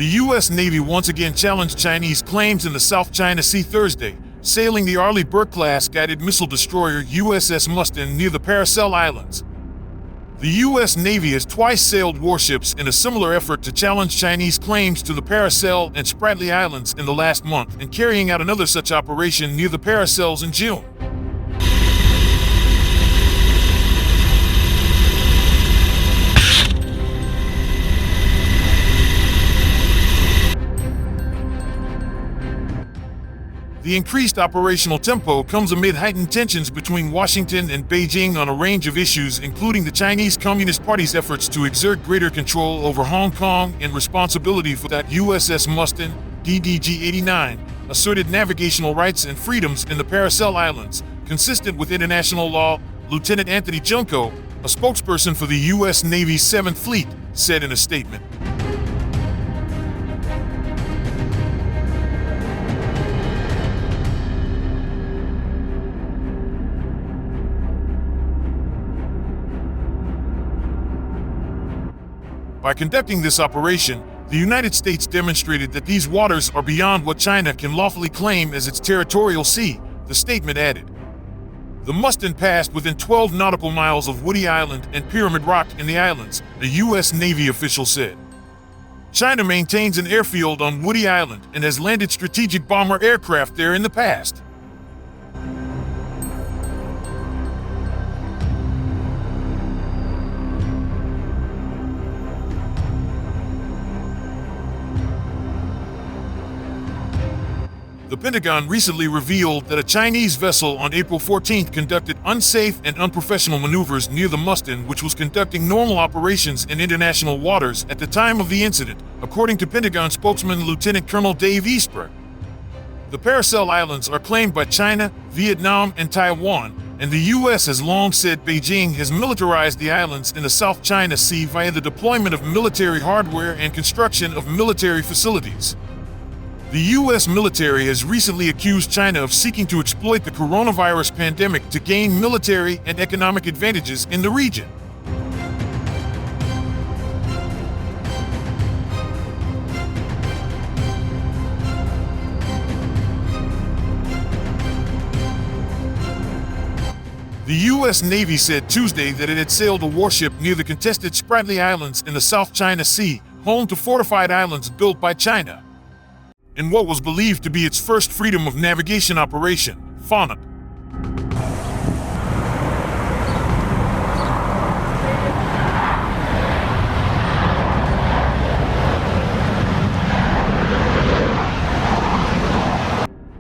The U.S. Navy once again challenged Chinese claims in the South China Sea Thursday, sailing the Arleigh Burke-class guided missile destroyer USS Mustin near the Paracel Islands. The U.S. Navy has twice sailed warships in a similar effort to challenge Chinese claims to the Paracel and Arleigh Islands in the last month, and carrying out another such operation near the Paracels in June. The increased operational tempo comes amid heightened tensions between Washington and Beijing on a range of issues, including the Chinese Communist Party's efforts to exert greater control over Hong Kong and responsibility for that USS Mustin, DDG-89, asserted navigational rights and freedoms in the Paracel Islands, consistent with international law. Lieutenant Anthony Junko, a spokesperson for the U.S. Navy's 7th Fleet, said in a statement. By conducting this operation, the United States demonstrated that these waters are beyond what China can lawfully claim as its territorial sea, the statement added. The Mustin passed within 12 nautical miles of Woody Island and Pyramid Rock in the islands, a U.S. Navy official said. China maintains an airfield on Woody Island and has landed strategic bomber aircraft there in the past. The Pentagon recently revealed that a Chinese vessel on April 14th conducted unsafe and unprofessional maneuvers near the Mustin, which was conducting normal operations in international waters at the time of the incident, according to Pentagon spokesman Lieutenant Colonel Dave Eastbrook. The Paracel Islands are claimed by China, Vietnam, and Taiwan, and the U.S. has long said Beijing has militarized the islands in the South China Sea via the deployment of military hardware and construction of military facilities. The U.S. military has recently accused China of seeking to exploit the coronavirus pandemic to gain military and economic advantages in the region. The U.S. Navy said Tuesday that it had sailed a warship near the contested Arleigh Islands in the South China Sea, home to fortified islands built by China, in what was believed to be its first freedom of navigation operation, FONOP.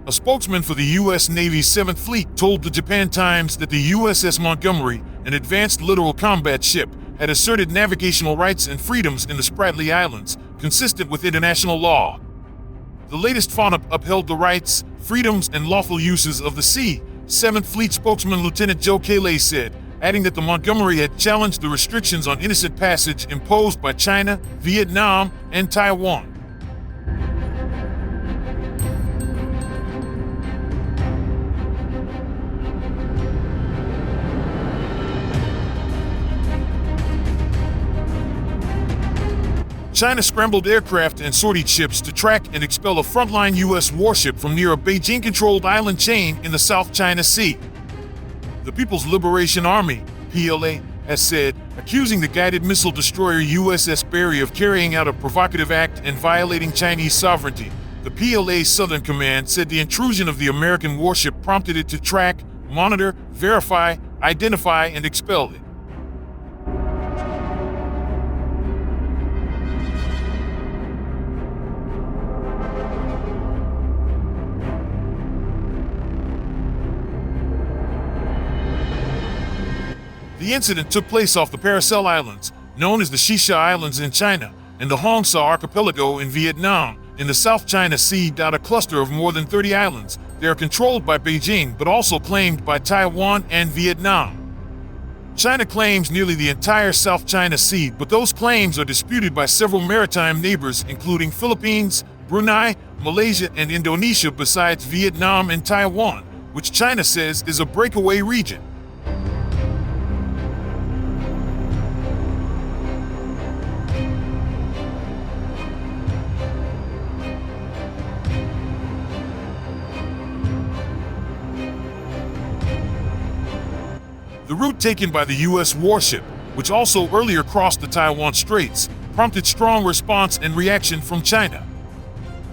A spokesman for the U.S. Navy's 7th Fleet told the Japan Times that the USS Montgomery, an advanced littoral combat ship, had asserted navigational rights and freedoms in the Arleigh Islands, consistent with international law. The latest FONOP upheld the rights, freedoms, and lawful uses of the sea, 7th Fleet spokesman Lieutenant Joe Calais said, adding that the Montgomery had challenged the restrictions on innocent passage imposed by China, Vietnam, and Taiwan. China scrambled aircraft and sortie ships to track and expel a frontline U.S. warship from near a Beijing-controlled island chain in the South China Sea. The People's Liberation Army, PLA, has said, accusing the guided missile destroyer USS Berry of carrying out a provocative act and violating Chinese sovereignty. The PLA's Southern Command said the intrusion of the American warship prompted it to track, monitor, verify, identify, and expel it. The incident took place off the Paracel Islands, known as the Shisha Islands in China, and the Hong Sa Archipelago in Vietnam, in the South China Sea. A cluster of more than 30 islands. They are controlled by Beijing but also claimed by Taiwan and Vietnam. China claims nearly the entire South China Sea, but those claims are disputed by several maritime neighbors, including Philippines, Brunei, Malaysia, and Indonesia, besides Vietnam and Taiwan, which China says is a breakaway region. The route taken by the U.S. warship, which also earlier crossed the Taiwan Straits, prompted strong response and reaction from China.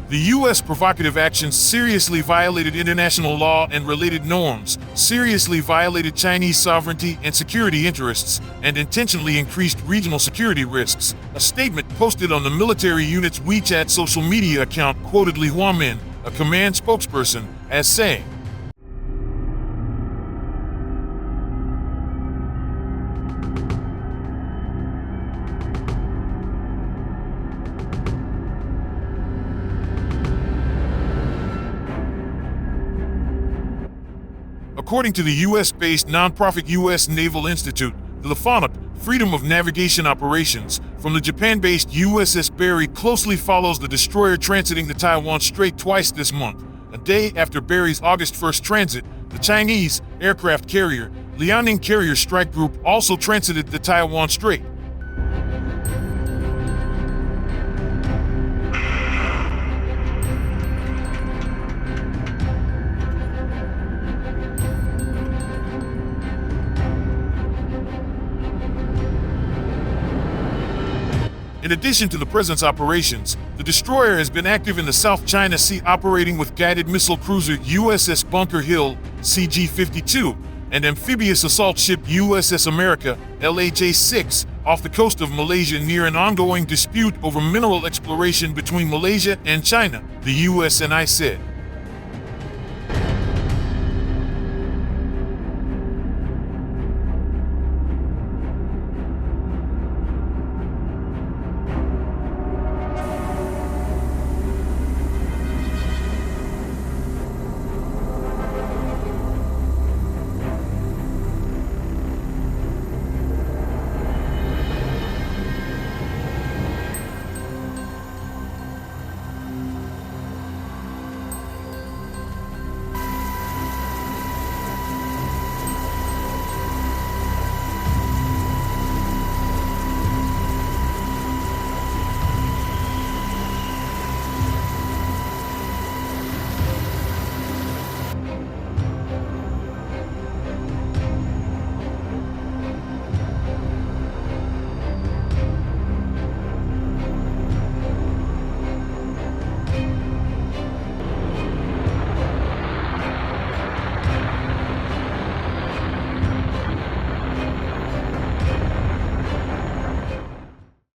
The U.S. provocative actions seriously violated international law and related norms, seriously violated Chinese sovereignty and security interests, and intentionally increased regional security risks. A statement posted on the military unit's WeChat social media account quoted Li Huamin, a command spokesperson, as saying, according to the U.S.-based nonprofit U.S. Naval Institute, the LFONOP, Freedom of Navigation Operations, from the Japan-based USS Barry closely follows the destroyer transiting the Taiwan Strait twice this month. A day after Barry's August 1st transit, the Chinese aircraft carrier Liaoning Carrier Strike Group also transited the Taiwan Strait. In addition to the presence operations, the destroyer has been active in the South China Sea, operating with guided missile cruiser USS Bunker Hill, CG-52, and amphibious assault ship USS America, LAJ-6, off the coast of Malaysia near an ongoing dispute over mineral exploration between Malaysia and China, the USNI said.